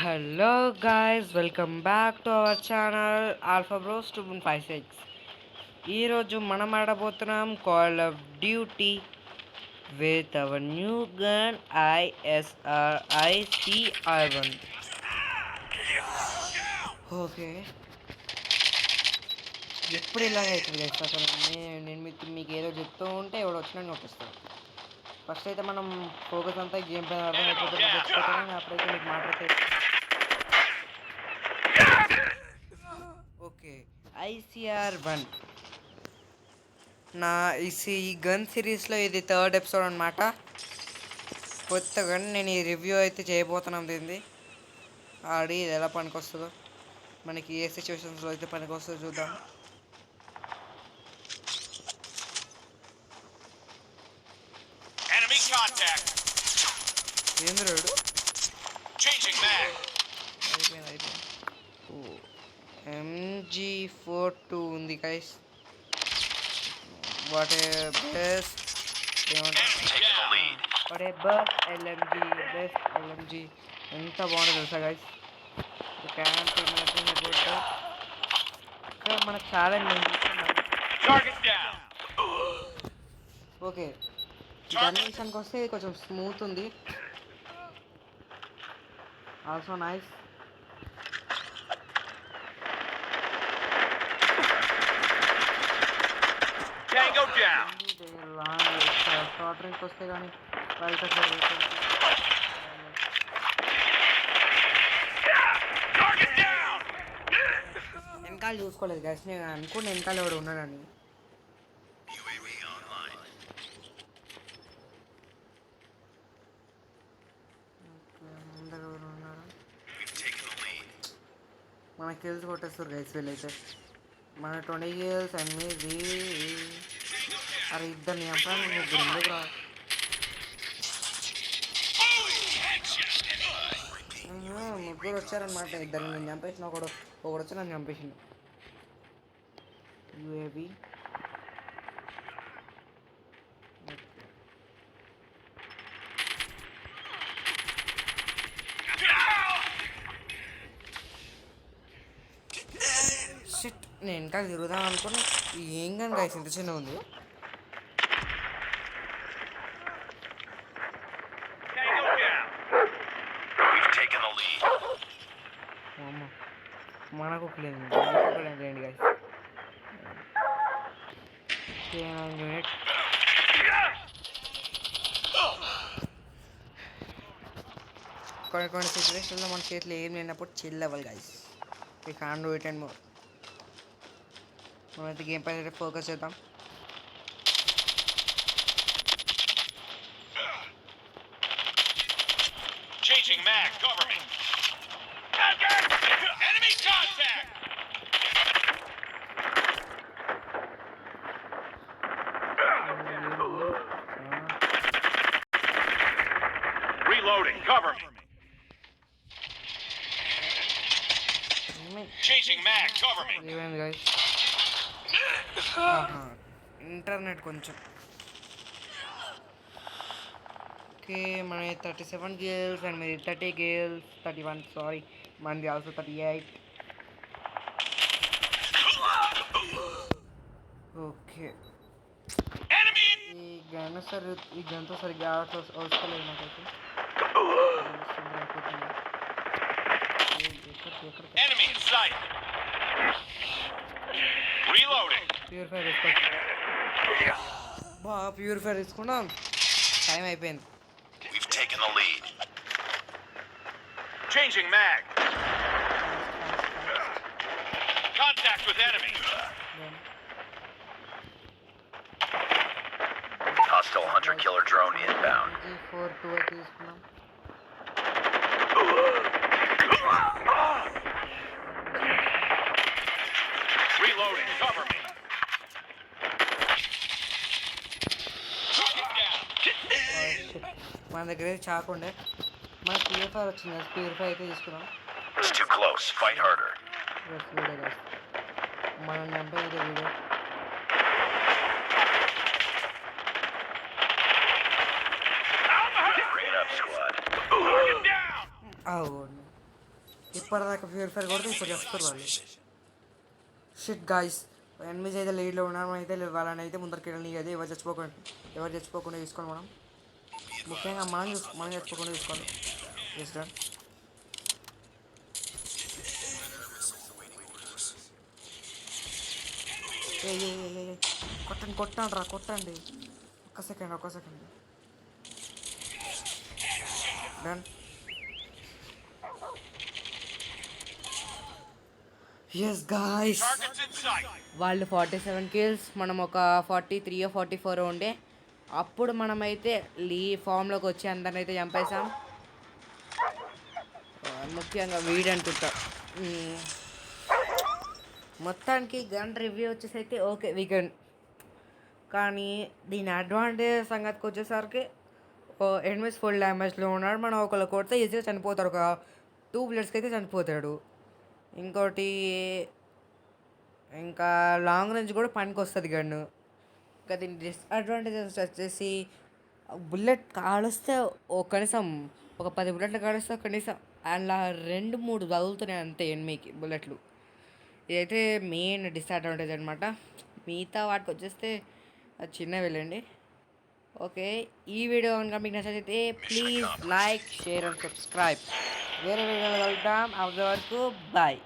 Hello guys, welcome back to our channel Alpha Bros 256. ఈరోజు మనం ఆడబోతున్నాం Call of Duty with our new gun ISR ICR1. Okay, ఎప్పుడు ఇలాగే అవుతుంది guys. అసలు నేను మీకు ఏదో చెప్తూ ఉంటే ఎవడు వచ్చినా నోటిస్తాను. ఫస్ట్ అయితే మనం ఫోకస్ అంతా గేమ్ పైన అర్థం అయిపోతుంది. చచ్చిపోతాను అప్పుడైతే మీకు మాట్లాడితే ఓకే. ICR1 నా ఈ గన్ సిరీస్లో ఇది థర్డ్ ఎపిసోడ్ అనమాట. కొత్త గన్ నేను ఈ రివ్యూ అయితే చేయబోతున్నాం. దీన్ని ఆడి ఇది ఎలా పనికొస్తుందో, మనకి ఏ సిచ్యువేషన్స్లో అయితే పనికొస్తుందో చూద్దాం. ఏంది రాడు అయిపోయింది. MG42 ఉంది guys. What a best what a best LMG ఎంత బాగుంటుంది తెలుసా గైస్. ఇక్కడ మనకు ఛాలెంజ్ ఓకే. గన్ విషయానికి వస్తే కొంచెం స్మూత్ ఉంది, ఆల్సో నైస్. షార్ట్ రేంజ్ వస్తే కానీ బయట వెనకాల చూసుకోలేదు గైస్. నేను అనుకున్న వెనకాల ఎవడు ఉన్నాడని. మనకి తెలిసి కొట్టేస్తారు గైస్ వీళ్ళైతే. మన 20 years అమ్మేది. అరే ఇద్దరిని చంపాను, ముగ్గురు ఎందుకు రా. ముగ్గురు వచ్చారనమాట. ఇద్దరిని నేను చంపేసిన, ఒకడు వచ్చి నన్ను చంపేసిండు. UAV shit. నేను ఇంకా తిరుగుదాం అనుకుని ఏం కానీ గైస్ ఇంత చిన్న ఉంది. మనకు లేండి గైస్. కొన్ని సిచ్యువేషన్లో మన చేతిలో ఏం లేనప్పుడు చిల్ అవ్వాలి guys. We can do it and more. మనమైతే గేమ్ పైన ఫోకస్ చేద్దాం. Changing mag, cover me. Enemy contact. Reloading, cover me. Changing mag, cover me. ఏమైంది గైస్? ఇంటర్నెట్ కొంచెం ఓకే. మన 37 గేల్స్ అండ్ మీరు 30 గేల్స్ 31 సారీ, మనది ఆల్సో 38. ఓకే, ఈ గన్తో సరిగ్గా అవసరం నాకైతే. Enemy in sight. Reloading. Purifier తీసుకున్నాం. టైం అయిపోయింది. We've taken the lead. Changing mag. Contact with enemy. Hostile hunter-killer drone inbound. MG42 తీసుకున్నాం. Reloading, cover me. మన దగ్గర చాకుండే మన ప్యూరిఫైర్ వచ్చింది కదా, ప్యూరిఫై అయితే తీసుకున్నాం. It's too close. Fight harder. మనం చంపేది video. Bring it up, squad. Get down. అవును, ఇప్పటిదాకా ప్యూరిఫైర్ కొడితే ఇప్పుడు చెప్తారు వాళ్ళు. షిట్ గాయస్, ఎనిమిది అయితే లీడ్లో ఉన్నాం. అయితే వాళ్ళని అయితే ముందరికి వెళ్ళి అది ఎవరు చచ్చిపోకుండా చూసుకోండి మనం. ముఖ్యంగా మనం చచ్చిపోకుండా చూసుకోండి. Yes done. కొట్టండి. ఒక్క second. Done. Yes guys, Targets in sight. వాళ్ళు 47 కిల్స్, మనం ఒక 43 44 ఉండే. అప్పుడు మనమైతే ఫామ్లోకి వచ్చి అందరిని అయితే చంపేసాం. ముఖ్యంగా వీడంటుంటా. మొత్తానికి గన్ రివ్యూ వచ్చేసి అయితే ఓకే వీకెండ్. కానీ దీని అడ్వాంటేజ్ సంగతికి వచ్చేసరికి ఎనిమిస్ ఫుల్ డ్యామేజ్లో ఉన్నాడు. మనం ఒకళ్ళు కొడితే ఈజీగా చనిపోతాడు. ఒక 2 bulletsకి అయితే చనిపోతాడు. ఇంకోటి ఇంకా లాంగ్ రేంజ్ కూడా పనికి వస్తుంది గన్ను. ఇంకా దీని డిస్అడ్వాంటేజెస్ వచ్చేసి బుల్లెట్ కాలుస్తే కనీసం ఒక 10 బుల్లెట్లు కాలుస్తే కనీసం అలా 2-3 తగులుతున్నాయి అంతే ఎనిమికి బుల్లెట్లు. ఇదైతే మెయిన్ డిస్అడ్వాంటేజ్ అనమాట. మిగతా వాటికి వచ్చేస్తే అది చిన్నవి వెళ్ళండి. ఓకే, ఈ వీడియో కనుక మీకు నచ్చితే please like, share and subscribe. వేరే వీడియోలో కలుద్దాం. అంతవరకు బాయ్.